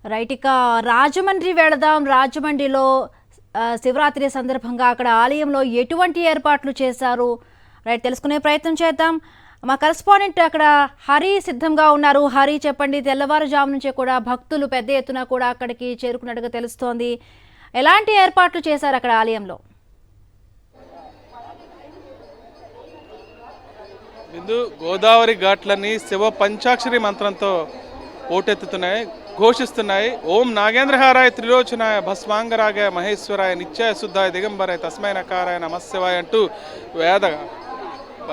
Right. ఇక రాజమండ్రి వెళదాం. రాజమండ్రిలో శివరాత్రి సందర్భంగా అక్కడ ఆలయంలో ఎటువంటి ఏర్పాట్లు చేశారు? రైట్, తెలుసుకునే ప్రయత్నం చేద్దాం. మా కరెస్పాండెంట్ అక్కడ హరి సిద్ధంగా ఉన్నారు. హరి, చెప్పండి. తెల్లవారుజాము నుంచే కూడా భక్తులు పెద్ద ఎత్తున కూడా అక్కడికి చేరుకున్నట్టుగా తెలుస్తోంది. ఎలాంటి ఏర్పాట్లు చేశారు అక్కడ ఆలయంలో? బిందు, గోదావరి ఘాట్లని శివ పంచాక్షరి మంత్రంతో ఓటెత్తుతున్నాయి, ఘోషిస్తున్నాయి. ఓం నాగేంద్రహారాయ త్రిలోచనాయ భస్మాంగరాగాయ మహేశ్వరాయ నిత్యాయ శుద్ధాయ దిగంబరాయ తస్మై నకారాయ నమశివాయ అంటూ వేద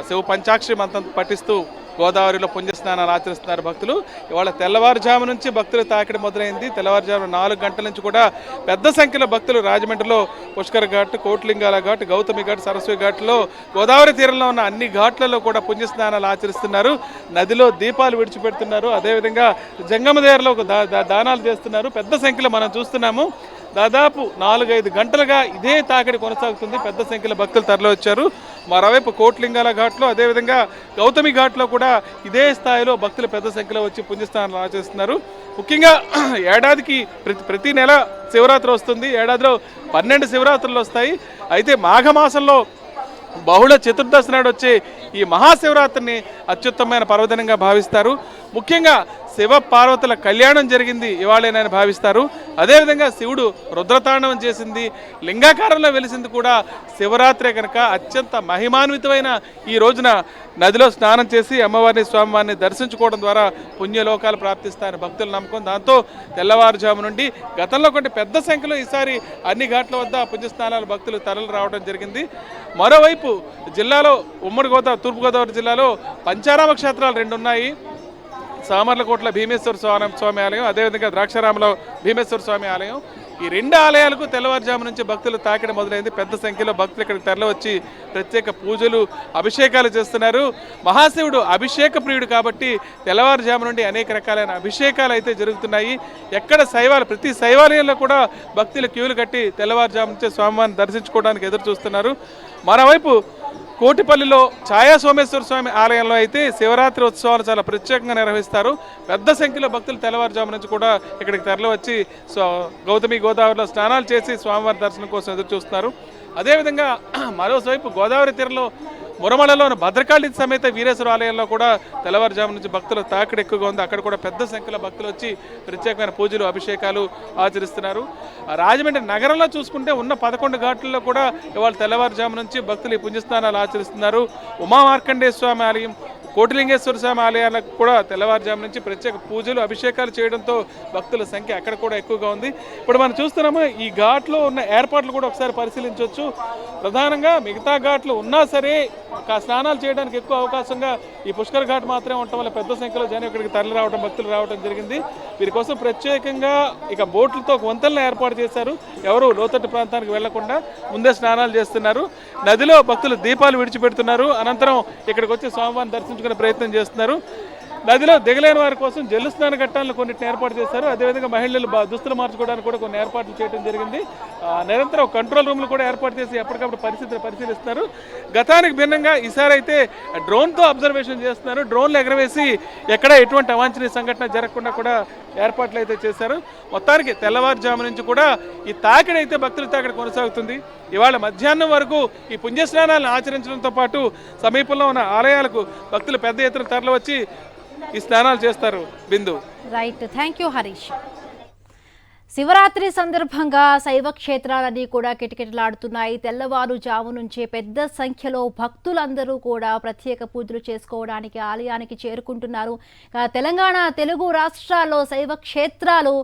శివ పంచాక్షరి మంత్రం పఠిస్తూ గోదావరిలో పుణ్యస్నానాలు ఆచరిస్తున్నారు భక్తులు. ఇవాళ తెల్లవారుజాము నుంచి భక్తులు తాకిడి మొదలైంది. తెల్లవారుజాము 4 గంటల నుంచి కూడా పెద్ద సంఖ్యలో భక్తులు రాజమండ్రిలో పుష్కర్ ఘాట్, కోట్లింగాల ఘాట్, గౌతమి ఘాట్, సరస్వతి ఘాట్లో గోదావరి తీరంలో ఉన్న అన్ని ఘాట్లలో కూడా పుణ్యస్నానాలు ఆచరిస్తున్నారు. నదిలో దీపాలు విడిచిపెడుతున్నారు. అదేవిధంగా జంగమదేరలో దానాలు చేస్తున్నారు. పెద్ద సంఖ్యలో మనం చూస్తున్నాము. దాదాపు 4-5 గంటలుగా ఇదే తాకిడి కొనసాగుతుంది. పెద్ద సంఖ్యలో భక్తులు తరలి వచ్చారు. మరోవైపు కోట్లింగాల ఘాట్లో, అదేవిధంగా గౌతమి ఘాట్లో కూడా ఇదే స్థాయిలో భక్తులు పెద్ద సంఖ్యలో వచ్చి పుణ్యస్నానాలు ఆచరిస్తున్నారు. ముఖ్యంగా ఏడాదికి ప్రతి నెల శివరాత్రి వస్తుంది. ఏడాదిలో 12 శివరాత్రులు వస్తాయి. అయితే మాఘమాసంలో బహుళ చతుర్దశి నాడు వచ్చే ఈ మహాశివరాత్రిని అత్యుత్తమైన పర్వదినంగా భావిస్తారు. ముఖ్యంగా శివ పార్వతుల కళ్యాణం జరిగింది ఇవాళేనని భావిస్తారు. అదేవిధంగా శివుడు రుద్రతాండవం చేసింది, లింగాకారంలో వెలిసింది కూడా శివరాత్రే కనుక అత్యంత మహిమాన్వితమైన ఈ రోజున నదిలో స్నానం చేసి అమ్మవారిని, స్వామివారిని దర్శించుకోవడం ద్వారా పుణ్యలోకాలు ప్రాప్తిస్తాయని భక్తుల నమ్మకం. దాంతో తెల్లవారుజాము నుండి గతంలో కంటే పెద్ద సంఖ్యలో ఈసారి అన్ని ఘాట్ల వద్ద పుణ్యస్నానాలు భక్తులు తరలి రావడం జరిగింది. మరోవైపు జిల్లాలో ఉమ్మడి గోదావరి, తూర్పుగోదావరి జిల్లాలో పంచారామ క్షేత్రాలు 2 ఉన్నాయి. సామర్లకోట్ల భీమేశ్వర స్వామి ఆలయం, అదేవిధంగా ద్రాక్షారామలో భీమేశ్వర స్వామి ఆలయం. ఈ 2 ఆలయాలకు తెల్లవారుజాము నుంచి భక్తులు తాకిడి మొదలైంది. పెద్ద సంఖ్యలో భక్తులు ఇక్కడికి తరలి వచ్చి ప్రత్యేక పూజలు, అభిషేకాలు చేస్తున్నారు. మహాశివుడు అభిషేక ప్రియుడు కాబట్టి తెల్లవారుజాము నుండి అనేక రకాలైన అభిషేకాలు అయితే జరుగుతున్నాయి. ఎక్కడ ప్రతి శైవాలయంలో కూడా భక్తులు క్యూలు కట్టి తెల్లవారుజాము నుంచే స్వామివారిని దర్శించుకోవడానికి ఎదురు చూస్తున్నారు. మరోవైపు కోటిపల్లిలో ఛాయా సోమేశ్వర స్వామి ఆలయంలో అయితే శివరాత్రి ఉత్సవాలు చాలా ప్రత్యేకంగా నిర్వహిస్తారు. పెద్ద సంఖ్యలో భక్తులు తెల్లవారుజాము నుంచి కూడా ఇక్కడికి తరలి వచ్చి గౌతమి గోదావరిలో స్నానాలు చేసి స్వామివారి దర్శనం కోసం ఎదురు చూస్తున్నారు. అదేవిధంగా మరోవైపు గోదావరి తీరంలో మురమలలోని భద్రకాళి సమేత వీరేశ్వర ఆలయంలో కూడా తెల్లవారుజాము నుంచి భక్తుల తాకిడి ఎక్కువగా ఉంది. అక్కడ కూడా పెద్ద సంఖ్యలో భక్తులు వచ్చి ప్రత్యేకమైన పూజలు, అభిషేకాలు ఆచరిస్తున్నారు. రాజమండ్రి నగరంలో చూసుకుంటే ఉన్న 11 ఘాట్లలో కూడా ఇవాళ తెల్లవారుజాము నుంచి భక్తులు ఈ పుణ్యస్నానాలు ఆచరిస్తున్నారు. ఉమా మార్కండేయ స్వామి ఆలయం, కోటిలింగేశ్వర స్వామి ఆలయాలకు కూడా తెల్లవారుజాము నుంచి ప్రత్యేక పూజలు, అభిషేకాలు చేయడంతో భక్తుల సంఖ్య అక్కడ కూడా ఎక్కువగా ఉంది. ఇప్పుడు మనం చూస్తున్నాము ఈ ఘాట్లో ఉన్న ఏర్పాట్లు కూడా ఒకసారి పరిశీలించవచ్చు. ప్రధానంగా మిగతా ఘాట్లు ఉన్నా సరే స్నానాలు చేయడానికి ఎక్కువ అవకాశంగా ఈ పుష్కర్ ఘాట్ మాత్రమే ఉండటం వల్ల పెద్ద సంఖ్యలో జనం ఇక్కడికి తరలి రావడం, భక్తులు రావడం జరిగింది. వీరి కోసం ప్రత్యేకంగా ఇక బోట్లతో వంతెనలు ఏర్పాటు చేశారు. ఎవరు లోతట్టు ప్రాంతానికి వెళ్లకుండా ముందే స్నానాలు చేస్తున్నారు. నదిలో భక్తులు దీపాలు విడిచిపెడుతున్నారు. అనంతరం ఇక్కడికి వచ్చి స్వామివారిని దర్శించుకునే ప్రయత్నం చేస్తున్నారు. నదిలో దిగలేని వారి కోసం జల్లు స్నాన ఘట్టాలను కొన్నిటిని ఏర్పాటు చేశారు. అదేవిధంగా మహిళలు దుస్తులు మార్చుకోవడానికి కూడా కొన్ని ఏర్పాట్లు చేయడం జరిగింది. నిరంతరం కంట్రోల్ రూమ్లు కూడా ఏర్పాటు చేసి ఎప్పటికప్పుడు పరిస్థితిని పరిశీలిస్తున్నారు. గతానికి భిన్నంగా ఈసారి అయితే డ్రోన్తో అబ్జర్వేషన్ చేస్తున్నారు. డ్రోన్లు ఎగరవేసి ఎక్కడ ఎటువంటి అవాంఛనీయ సంఘటన జరగకుండా కూడా ఏర్పాట్లు అయితే చేశారు. మొత్తానికి తెల్లవారుజాము నుంచి కూడా ఈ తాకిడి అయితే భక్తుల తాకిడి కొనసాగుతుంది. ఇవాళ మధ్యాహ్నం వరకు ఈ పుణ్యస్నానాలను ఆచరించడంతో పాటు సమీపంలో ఉన్న ఆలయాలకు భక్తులు పెద్ద ఎత్తున తరలి వచ్చి ఈ స్నానాలు చేస్తారు. Bindu. Right, thank you Harish. Shivaratri సందర్భంగా శైవ క్షేత్రాలన్నీ కూడా కిటకిటలాడుతున్నాయి. తెల్లవారుజాము నుంచే పెద్ద సంఖ్యలో భక్తులందరూ కూడా ప్రత్యేక పూజలు చేసుకోవడానికి ఆలయానికి చేరుకుంటున్నారు. తెలంగాణ, తెలుగు రాష్ట్రాల్లో శైవ క్షేత్రాలు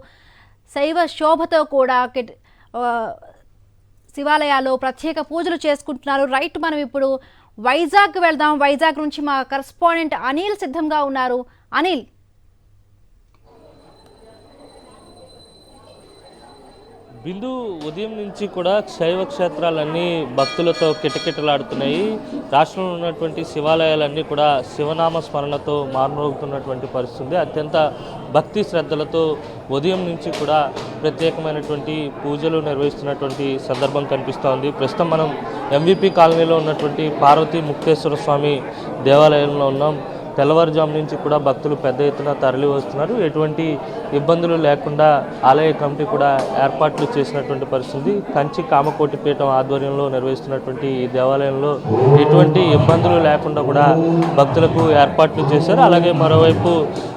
శైవ శోభతో కూడా శివాలయాల్లో ప్రత్యేక పూజలు చేసుకుంటున్నారు. రైట్, మనం ఇప్పుడు వైజాగ్ వెళ్దాం. వైజాగ్ నుంచి మా కరెస్పాండెంట్ అనిల్ సిద్ధంగా ఉన్నారు. అనిల్. బిందు, ఉదయం నుంచి కూడా శైవ క్షేత్రాలన్నీ భక్తులతో కిటకిటలాడుతున్నాయి. రాష్ట్రంలో ఉన్నటువంటి శివాలయాలన్నీ కూడా శివనామ స్మరణతో మారుమోగుతున్నటువంటి పరిస్థితి. అత్యంత భక్తి శ్రద్ధలతో ఉదయం నుంచి కూడా ప్రత్యేకమైనటువంటి పూజలు నిర్వహిస్తున్నటువంటి సందర్భం కనిపిస్తోంది. ప్రస్తుతం మనం MVP కాలనీలో ఉన్నటువంటి పార్వతీ ముక్తేశ్వర స్వామి దేవాలయంలో ఉన్నాం. తెల్లవారుజాము నుంచి కూడా భక్తులు పెద్ద ఎత్తున తరలి వస్తున్నారు. ఎటువంటి ఇబ్బందులు లేకుండా ఆలయ కమిటీ కూడా ఏర్పాట్లు చేసినటువంటి పరిస్థితి. కంచి కామకోటి పీఠం ఆధ్వర్యంలో నిర్వహిస్తున్నటువంటి ఈ దేవాలయంలో ఎటువంటి ఇబ్బందులు లేకుండా కూడా భక్తులకు ఏర్పాట్లు చేశారు. అలాగే మరోవైపు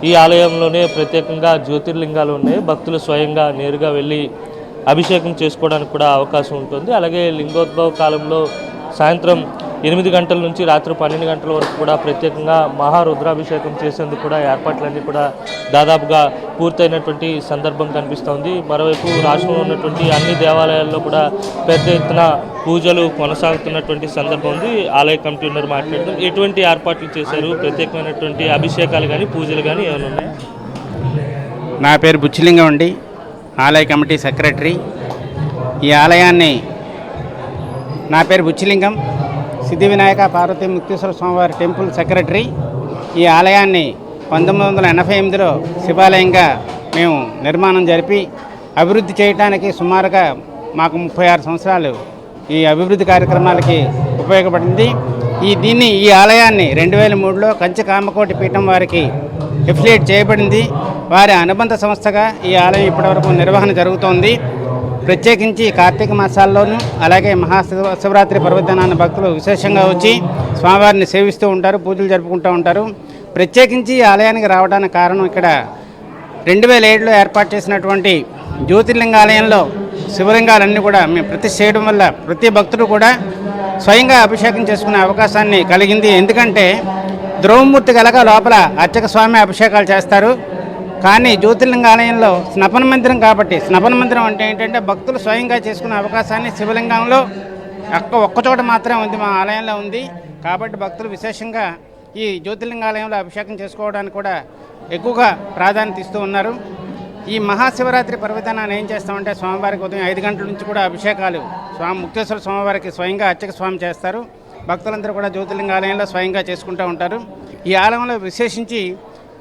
ఈ ఆలయంలోనే ప్రత్యేకంగా జ్యోతిర్లింగాలు ఉన్నాయి. భక్తులు స్వయంగా నేరుగా వెళ్ళి అభిషేకం చేసుకోవడానికి కూడా అవకాశం ఉంటుంది. అలాగే లింగోద్భవ కాలంలో సాయంత్రం 8 గంటల నుంచి రాత్రి 12 గంటల వరకు కూడా ప్రత్యేకంగా మహారుద్రాభిషేకం చేసేందుకు కూడా ఏర్పాట్లన్నీ కూడా దాదాపుగా పూర్తయినటువంటి సందర్భం కనిపిస్తోంది. మరోవైపు రాష్ట్రంలో ఉన్నటువంటి అన్ని దేవాలయాల్లో కూడా పెద్ద ఎత్తున పూజలు కొనసాగుతున్నటువంటి సందర్భం ఉంది. ఆలయ కమిటీ ఉన్నారు, మాట్లాడడం ఎటువంటి ఏర్పాట్లు చేశారు, ప్రత్యేకమైనటువంటి అభిషేకాలు కానీ పూజలు కానీ ఏమైనా ఉన్నాయి? నా పేరు బుచ్చిలింగం అండి, ఆలయ కమిటీ సెక్రటరీ. ఈ ఆలయాన్ని నా పేరు బుచ్చిలింగం, సిద్ధి వినాయక పార్వతీ ముక్తేశ్వర స్వామివారి టెంపుల్ సెక్రటరీ. ఈ ఆలయాన్ని 1988లో శివాలయంగా మేము నిర్మాణం జరిపి అభివృద్ధి చేయడానికి సుమారుగా మాకు 36 సంవత్సరాలు ఈ అభివృద్ధి కార్యక్రమాలకి ఉపయోగపడింది. ఈ ఆలయాన్ని 2003లో కంచి కామకోటి పీఠం వారికి ఎఫిలియేట్ చేయబడింది. వారి అనుబంధ సంస్థగా ఈ ఆలయం ఇప్పటివరకు నిర్వహణ జరుగుతోంది. ప్రత్యేకించి కార్తీక మాసాల్లోనూ అలాగే మహాశివరాత్రి పర్వదినాన్ని భక్తులు విశేషంగా వచ్చి స్వామివారిని సేవిస్తూ ఉంటారు, పూజలు జరుపుకుంటూ ఉంటారు. ప్రత్యేకించి ఈ ఆలయానికి రావడానికి కారణం ఇక్కడ 2007లో ఏర్పాటు చేసినటువంటి జ్యోతిర్లింగాలయంలో శివలింగాలన్నీ కూడా మేము ప్రతిష్ఠ చేయడం వల్ల ప్రతి భక్తుడు కూడా స్వయంగా అభిషేకం చేసుకునే అవకాశాన్ని కలిగింది. ఎందుకంటే ద్రౌమూర్తి కలగా లోపల అర్చక స్వామి అభిషేకాలు చేస్తారు. కానీ జ్యోతిర్లింగాలయంలో స్నపన మందిరం కాబట్టి, స్నపన మందిరం అంటే ఏంటంటే భక్తులు స్వయంగా చేసుకునే అవకాశాన్ని శివలింగంలో ఒక్కచోట మాత్రమే ఉంది, మా ఆలయంలో ఉంది. కాబట్టి భక్తులు విశేషంగా ఈ జ్యోతిర్లింగాలయంలో అభిషేకం చేసుకోవడానికి కూడా ఎక్కువగా ప్రాధాన్యత ఇస్తూ ఉన్నారు. ఈ మహాశివరాత్రి పర్వదినాన్ని ఏం చేస్తామంటే స్వామివారికి ఉదయం 5 గంటల నుంచి కూడా అభిషేకాలు ముక్తేశ్వర స్వామివారికి స్వయంగా అర్చక స్వామి చేస్తారు. భక్తులందరూ కూడా జ్యోతిర్లింగాలయంలో స్వయంగా చేసుకుంటూ ఉంటారు. ఈ ఆలయంలో విశేషించి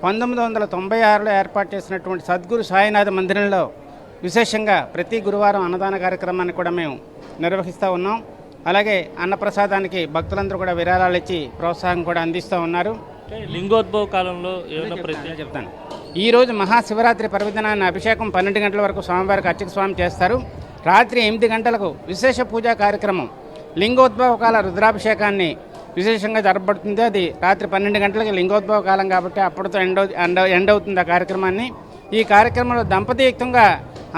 1996లో ఏర్పాటు చేసినటువంటి సద్గురు సాయినాథ మందిరంలో విశేషంగా ప్రతి గురువారం అన్నదాన కార్యక్రమాన్ని కూడా మేము నిర్వహిస్తూ ఉన్నాం. అలాగే అన్నప్రసాదానికి భక్తులందరూ కూడా విరాళాలు ఇచ్చి ప్రోత్సాహం కూడా అందిస్తూ ఉన్నారు. లింగోద్భవ కాలంలో ఏమైనా చెప్తాను. ఈరోజు మహాశివరాత్రి పర్వదినాన్ని అభిషేకం 12 గంటల వరకు స్వామివారికి అర్చక స్వామి చేస్తారు. రాత్రి 8 గంటలకు విశేష పూజా కార్యక్రమం లింగోద్భవ కాల రుద్రాభిషేకాన్ని విశేషంగా జరపబడుతుంది. అది రాత్రి 12 గంటలకి లింగోద్భవ కాలం కాబట్టి అప్పటితో ఎండ్ అవుతుంది ఆ కార్యక్రమాన్ని. ఈ కార్యక్రమంలో దంపతియుక్తంగా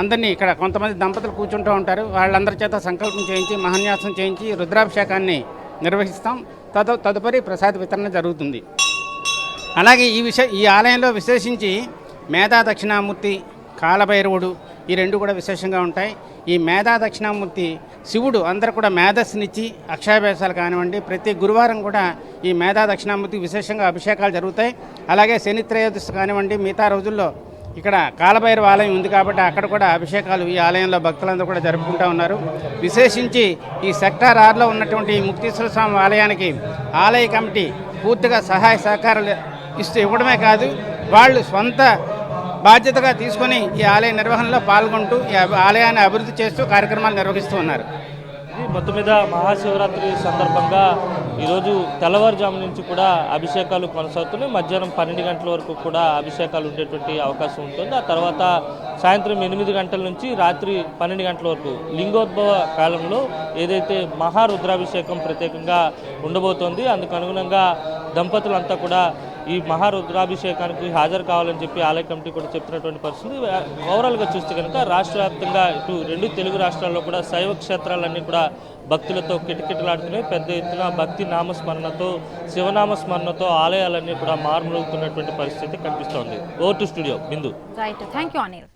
అందరినీ ఇక్కడ కొంతమంది దంపతులు కూర్చుంటూ ఉంటారు. వాళ్ళందరి చేత సంకల్పం చేయించి మహాన్యాసం చేయించి రుద్రాభిషేకాన్ని నిర్వహిస్తాం. తదుపరి ప్రసాద వితరణ జరుగుతుంది. అలాగే ఈ ఆలయంలో విశేషించి మేధా దక్షిణామూర్తి, కాలభైరవుడు ఈ రెండు కూడా విశేషంగా ఉంటాయి. ఈ మేధా దక్షిణామూర్తి శివుడు అందరూ కూడా మేధస్సునిచ్చి అక్షాభ్యాసాలు కానివ్వండి, ప్రతి గురువారం కూడా ఈ మేధా దక్షిణామూర్తికి విశేషంగా అభిషేకాలు జరుగుతాయి. అలాగే శని త్రయోదశి కానివ్వండి, మిగతా రోజుల్లో ఇక్కడ కాలభైరవ ఆలయం ఉంది కాబట్టి అక్కడ కూడా అభిషేకాలు ఈ ఆలయంలో భక్తులందరూ కూడా జరుపుకుంటూ ఉన్నారు. విశేషించి ఈ సెక్టార్ 6లో ఉన్నటువంటి ముక్తేశ్వర స్వామి ఆలయానికి ఆలయ కమిటీ పూర్తిగా సహాయ సహకారాలు ఇవ్వడమే కాదు, వాళ్ళు స్వంత బాధ్యతగా తీసుకొని ఈ ఆలయ నిర్వహణలో పాల్గొంటూ ఈ ఆలయాన్ని అభివృద్ధి చేస్తూ కార్యక్రమాలు నిర్వహిస్తూ ఉన్నారు. మొత్తం మీద మహాశివరాత్రి సందర్భంగా ఈరోజు తెల్లవారుజాము నుంచి కూడా అభిషేకాలు కొనసాగుతున్నాయి. మధ్యాహ్నం 12 గంటల వరకు కూడా అభిషేకాలు ఉండేటువంటి అవకాశం ఉంటుంది. ఆ తర్వాత సాయంత్రం 8 గంటల నుంచి రాత్రి 12 గంటల వరకు లింగోద్భవ కాలంలో ఏదైతే మహారుద్రాభిషేకం ప్రత్యేకంగా ఉండబోతోంది, అందుకు అనుగుణంగా దంపతులంతా కూడా ఈ మహారుద్రాభిషేకానికి హాజరు కావాలని చెప్పి ఆలయ కమిటీ కూడా చెప్తున్నటువంటి పరిస్థితి. ఓవరాల్గా చూస్తే కనుక రాష్ట్ర వ్యాప్తంగా ఇటు 2 తెలుగు రాష్ట్రాల్లో కూడా శైవ క్షేత్రాలన్నీ కూడా భక్తులతో కిటకిటలాడుతున్నాయి. పెద్ద ఎత్తున భక్తి నామస్మరణతో, శివనామస్మరణతో ఆలయాలన్నీ కూడా మార్మరుగుతున్నటువంటి పరిస్థితి కనిపిస్తోంది. Over to studio Bindu. Right, thank you Anil.